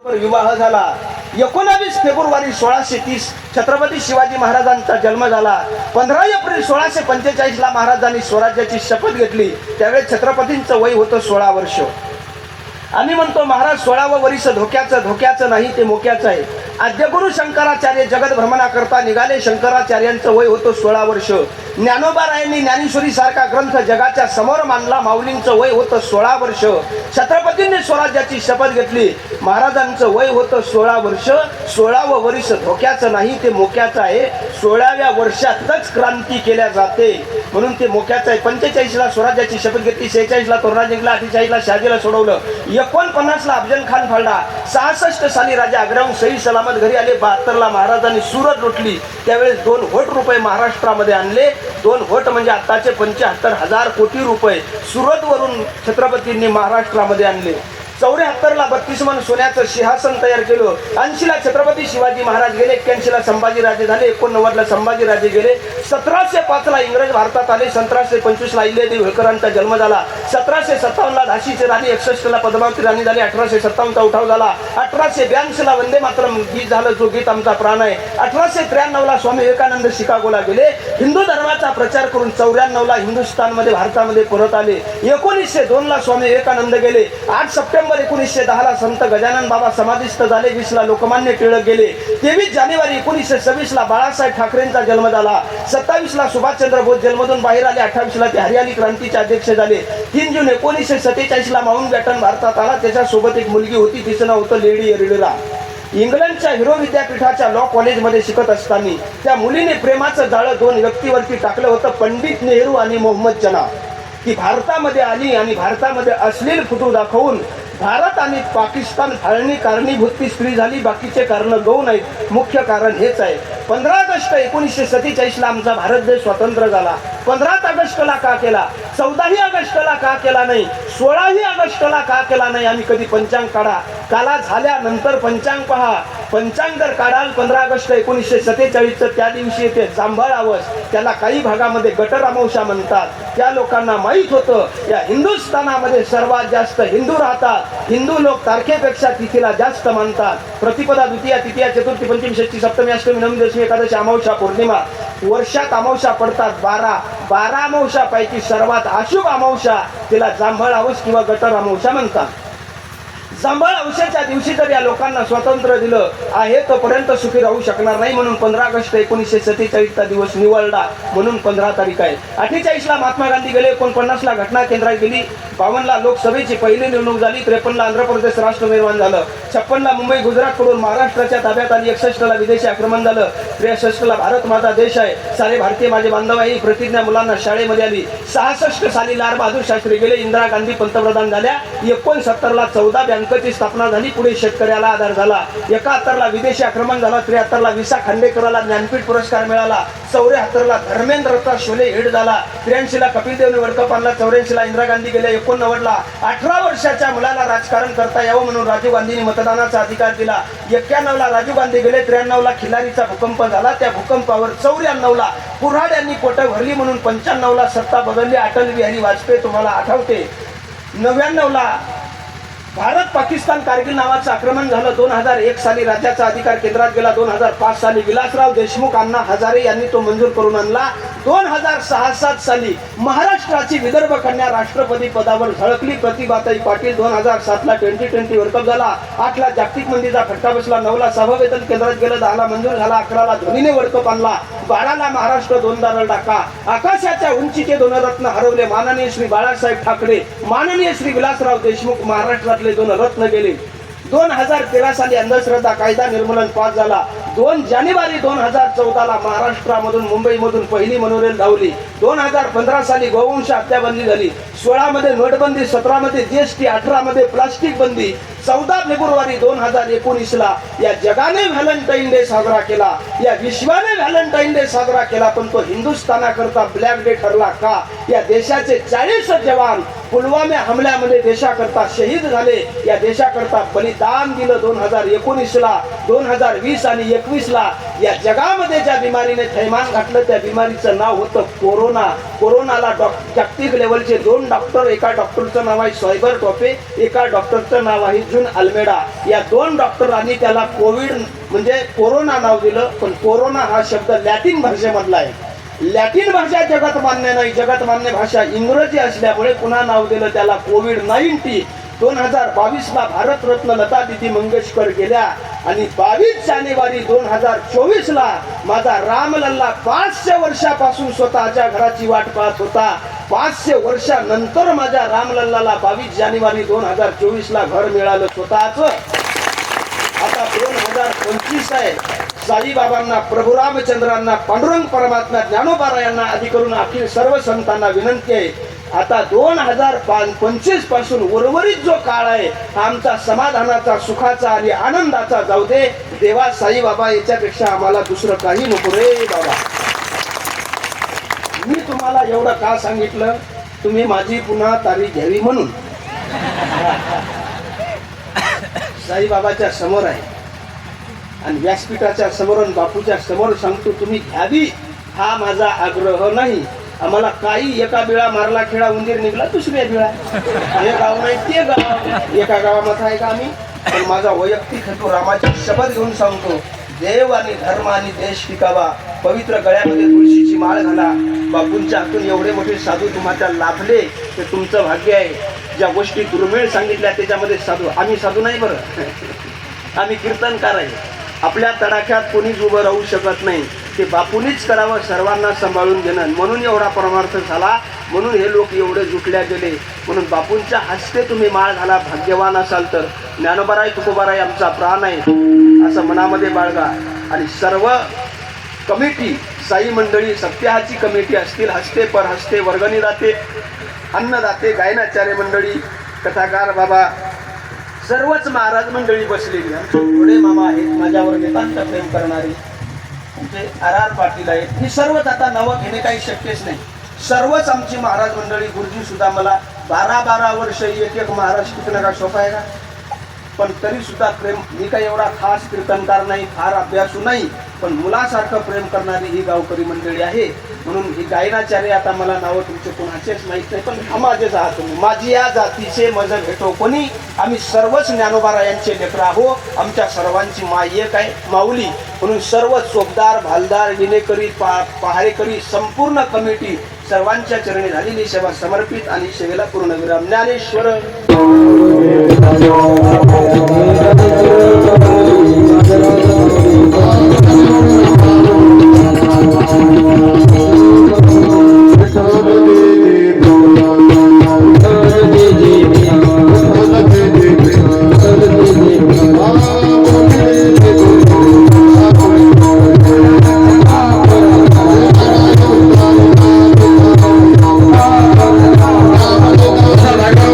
विवाह झाला. 19 फेब्रुवारी 1630 छत्रपती शिवाजी महाराजांचा जन्म झाला. 15 एप्रिल 1645 ला महाराजांनी स्वराज्याची शपथ घेतली. त्यावेळेस छत्रपतींचं वय होतं 16 वर्ष. आम्ही म्हणतो महाराज 16वं वर्ष धोक्याचं नाही, ते मोक्याचं आहे. आद्यगुरु शंकराचार्य जगत भ्रमणा करता निघाले. शंकराचार्यांचं वय होतं 16 वर्ष. ज्ञानोबारायांनी ज्ञानेश्वरी सारखा ग्रंथ जगाच्या समोर मांडला. माऊलींचं वय होतं 16 वर्ष. छत्रपतींनी स्वराज्याची शपथ घेतली. महाराजांचं वय होतं 16 वर्ष. 16वं वर्ष धोक्याचं नाही, ते मोक्याचं आहे. 16व्या वर्षातच क्रांती केल्या जाते, म्हणून ते मोक्याचं आहे. 45 ला स्वराज्याची शपथ घेतली. 46 ला तोरणा जिंकला. 48 ला शहाजीला सोडवलं. 49 ला अफजल खान फाळला. 66 साली राजा आग्र्याहून सही सलामत घरी आले. 72 ला महाराजांनी सुरत लुटली. त्यावेळेस 2 कोटी रुपये महाराष्ट्रामध्ये आणले. 2 कोटी म्हणजे आताचे 75,000 कोटी रुपये सुरतवरून छत्रपतींनी महाराष्ट्रामध्ये आणले. 74 ला 32 मन सोन्याचं सिंहासन तयार केलं. 80 ला छत्रपती शिवाजी महाराज गेले. 81 ला संभाजी राजे झाले. 89 ला संभाजी राजे गेले. 1705 ला इंग्रज भारतात आले. 1725 ला अहिल्यादेवी होळकरांचा जन्म झाला. 1757 ला झाशीची राणी. 61 ला पद्मावती राणी झाली. 1857 चा उठाव झाला. 1882 ला वंदे मातरम गीत झालं, जो गीत आमचा प्राण आहे. 1893 ला स्वामी विवेकानंद शिकागोला गेले. हिंदू धर्माचा प्रचार करून 94 ला हिंदुस्थानमध्ये भारतामध्ये परत आले. 1902 ला स्वामी विवेकानंद गेले. 8 सप्टेंबर 1910 ला संत गजानन बाबा समाधिस्थ झाले. 20 ला लोकमान्य टिळक गेले. 23 जानेवारी 1926 ला बाळासाहेब ठाकरेंचा जन्म झाला. 27 ला सुभाषचंद्र बोस जेलमधून बाहेर आले. 28 ला ते हरियाली क्रांतीचे अध्यक्ष झाले. 3 जून 1947 ला माउंटबॅटन भारतात आला. त्याच्यासोबत एक मुलगी होती, तिचं नाव होतं लेडी एरिडरा. इंग्लंडच्या हिरो विद्यापीठाच्या लॉ कॉलेजमध्ये शिकत असताना त्या मुलीने प्रेमाचं जाळं 2 व्यक्तीवरती टाकलं होतं, पंडित नेहरू आणि मोहम्मद जना. ती भारतामध्ये आली आणि भारतामध्ये अश्लील फोटो दाखवून भारत आणि पाकिस्तान फाळणी कारणीभूत ती स्त्री झाली. बाकीचे कारण गौण आहेत, मुख्य कारण हेच आहे. 15 ऑगस्ट 1947 ला आमचा भारत देश स्वतंत्र झाला. 15 ऑगस्टला का केला? 14 ऑगस्टला का केला नाही? 16 ऑगस्टला का केला नाही? आम्ही कधी पंचांग काढा, काला झाल्यानंतर पंचांग पहा. पंचांग जर काढाल 15 ऑगस्ट 1947 त्या दिवशी येते जांभळ आवस. त्याला काही भागामध्ये गटर अमावस्या म्हणतात. त्या लोकांना माहीत होतं या हिंदुस्थानामध्ये सर्वात जास्त हिंदू राहतात. हिंदू लोक तारखेपेक्षा तिथीला जास्त मानतात. प्रतिपदा, द्वितीया, तृतीया, चतुर्थी, पंचमी, षष्ठी, सप्तमी, अष्टमी, नवमी, दशमी, एकादशी, अमावस्या, पौर्णिमा. वर्षात अमावस्या पडतात 12 अमावस्यापैकी सर्वात अशुभ अमावस्या तिला जांभळ आवस किंवा गटर अमावस्या म्हणतात. जांभळ अवश्याच्या दिवशी जर या लोकांना स्वातंत्र्य दिलं आहे तोपर्यंत सुखी राहू शकणार नाही. म्हणून 15 ऑगस्ट 1947 चा दिवस निवडला, म्हणून 15 तारीख आहे. 48 ला महात्मा गांधी गेले. 49 ला घटना केंद्रात गेली. 52 ला लोकसभेची पहिली निवडणूक झाली. 53 ला आंध्र प्रदेश राष्ट्र निर्माण झालं. 56 ला मुंबई गुजरात कडून महाराष्ट्राच्या ताब्यात आली. 61 ला विदेशी आक्रमण झालं. 63 ला भारत माझा देश आहे, सारे भारतीय माझे बांधव आहे, ही प्रतिज्ञा मुलांना शाळेमध्ये आली. 66 साली लाल बहादूर शास्त्री गेले. इंदिरा गांधी पंतप्रधान झाल्या. 69 ला 14 बँकेची स्थापना झाली. पुढे शेतकऱ्याला आधार झाला. 71 ला विदेशी आक्रमण झालं. 73 ला विसा खांडेकरला ज्ञानपीठ पुरस्कार मिळाला. 74 ला धर्मेंद्र रथा शोले हिट झाला. 83 ला कपिल देवने वर्ल्ड कप आणला. 84 ला इंदिरा गांधी गेल्या. 89 ला 18 वर्षाच्या मुलाला राजकारण करता यावं म्हणून राजीव गांधींनी मतदानाचा अधिकार दिला. 91 ला राजीव गांधी गेले. 93 ला खिलारीचा भूकंप झाला. त्या भूकंपावर 94 ला कुऱ्हाड यांनी पोट भरली म्हणून 95 ला सत्ता बदलली. अटल बिहारी वाजपेयी तुम्हाला आठवते. 99 ला भारत पाकिस्तान कारगिल नावाचं आक्रमण झालं. 2001 साली राज्याचा अधिकार केंद्रात गेला. 2005 साली विलासराव देशमुख अण्णा हजारे यांनी तो मंजूर करून आणला. 2006-07 साली महाराष्ट्राची विदर्भ कन्या राष्ट्रपती पदावर झळकली प्रतिभाताई पाटील. 2007 ला T20 वर्ल्ड कप झाला. 8 ला जागतिक मंदीचा फटका बसला. 9 ला सभा वेतन केंद्रात गेलं. 10 ला मंजूर झाला. 11 ला धोनीने वर्ल्ड कप आणला. 12 ला महाराष्ट्र 2दा रडला का? आकाशाच्या उंचीचे 2 रत्न हरवले. माननीय श्री बाळासाहेब ठाकरे, माननीय श्री विलासराव देशमुख महाराष्ट्रातले 2 रत्न गेले. 2013 साली अंधश्रद्धा कायदा निर्मूलन पास झाला. 2 जानेवारी 2014 ला महाराष्ट्रामधून मुंबईमधून पहिली मोनोरेल धावली. 2015 साली गोवंश हत्या बंदी झाली. 16 मध्ये नोटबंदी, 17 मध्ये GST, 18 मध्ये प्लास्टिक बंदी. 14 फेब्रुवारी 2019 ला या जगाने व्हॅलेंटाईन डे साजरा केला, या विश्वाने व्हॅलेंटाईन डे साजरा केला. पण तो हिंदुस्थानाकरता ब्लॅक डे ठरला का? या देशाचे 40 जवान पुलवामा हमल्यामध्ये देशाकरता शहीद झाले. या देशाकरता बलिदान दिलं. 2019 ला, 2020 आणि 21 ला या जगामध्ये ज्या बिमारीने थैमान घातलं त्या बिमारीचं नाव होतं कोरोना. कोरोनाला जागतिक लेवलचे 2 डॉक्टर, एका डॉक्टरचं नाव आहे सॉयबर टोपे, एका डॉक्टरचं नाव आहे जून अल्मेडा. या 2 डॉक्टरांनी त्याला कोविड म्हणजे कोरोना नाव दिलं. पण कोरोना हा शब्द लॅटिन भाषेमधला आहे. लॅटिन भाषा जगात मान्य नाही, जगात मान्य भाषा इंग्रजी असल्यामुळे पुन्हा नाव दिलं त्याला कोविड-19. 2022 ला भारतरत्न लता दीदी मंगेशकर गेल्या आणि 22 जानेवारी 2024 ला माझा रामलल्ला 500 वर्षापासून स्वतःच्या घराची वाट पाहत होता. 500 वर्षानंतर माझ्या रामलल्लाला 22 जानेवारी 2024 ला घर मिळालं स्वतःच. आता 2025 आहे. साईबाबांना, प्रभू रामचंद्रांना, पांडुरंग परमात्मा, ज्ञानोबारायांना आदी करून अखिल सर्व संतांना विनंती आहे, आता 2025 पासून उर्वरित जो काळ आहे आमचा समाधानाचा, सुखाचा आणि आनंदाचा जाऊ दे. देवा साईबाबा याच्यापेक्षा आम्हाला दुसरं काही नको रे बाबा. मी तुम्हाला एवढं का सांगितलं, तुम्ही माझी पुन्हा तारीख घ्यावी म्हणून. साईबाबाच्या समोर आहे आणि व्यासपीठाच्या समोर आणि बापूच्या समोर सांगतो तुम्ही घ्यावी, हा माझा आग्रह नाही. आम्हाला काही एका बिळा मारला खेळा उंदीर निघला दुसऱ्या बिळा, हे गाव नाही ते गाव, एका गावामध्ये आहे का आम्ही. पण माझा वैयक्तिक हेतू रामाचे शपथ घेऊन सांगतो, देव आणि धर्म आणि देश टिकावा. पवित्र गळ्यामध्ये तुळशीची माळ घाला. बापूंच्या हातून एवढे मोठे साधू तुम्हाला लाभले ते तुमचं भाग्य आहे. ज्या गोष्टी दुर्मिळ सांगितल्या त्याच्यामध्ये साधू, आम्ही साधू नाही बरं, आम्ही कीर्तनकार आहे. आपल्या तडाख्यात कोणीच उभं राहू शकत नाही, ते बापूनीच करावं, सर्वांना सांभाळून घेणं. म्हणून एवढा परमार्थ झाला, म्हणून हे लोक एवढे जुटल्या गेले. म्हणून बापूंच्या हस्ते तुम्ही माळ घाला, भाग्यवान असाल तर. ज्ञानोबाराय तुकोबाराय आमचा प्राण आहे असं मनामध्ये बाळगा. आणि सर्व कमिटी, साई मंडळी, सप्त्याहाची कमिटी असतील, हस्ते पर हस्ते वर्गणी दाते, अन्नदाते, गायनाचार्य मंडळी, कथाकार बाबा, सर्वच महाराज मंडळी बसलेली. थोडे मामा आहेत माझ्यावर नितांत प्रेम करणारी, आमचे RR पाटील आहेत. ही सर्वच आता नावं घेणे काही शक्यच नाही. सर्वच आमची महाराज मंडळी. गुरुजी सुद्धा मला 12-12 वर्ष एक महाराज शिकणं का सोपं आहे का? पण तरी सुद्धा प्रेम, मी काही एवढा खास कीर्तनकार नाही, फार अभ्यासू नाही, पण मुलासारखं प्रेम करणारी ही गावकरी मंडळी आहे. म्हणून ही गायनाचार्य, आता मला नावं तुमचे कोणाचेच माहीत नाही, पण माझेच आहात तुम्ही. माझी या जातीचे मज भेटो कोणी, आम्ही सर्वच ज्ञानोबारायांचे लेकरं आहो. आमच्या सर्वांची माय एक आहे, माऊली. म्हणून सर्व चोपदार, भालदार, विनेकरी, पहारेकरी, संपूर्ण कमिटी सर्वांच्या चरणी झालेली सेवा समर्पित आणि सेवेला पूर्ण विराम. ज्ञानेश्वर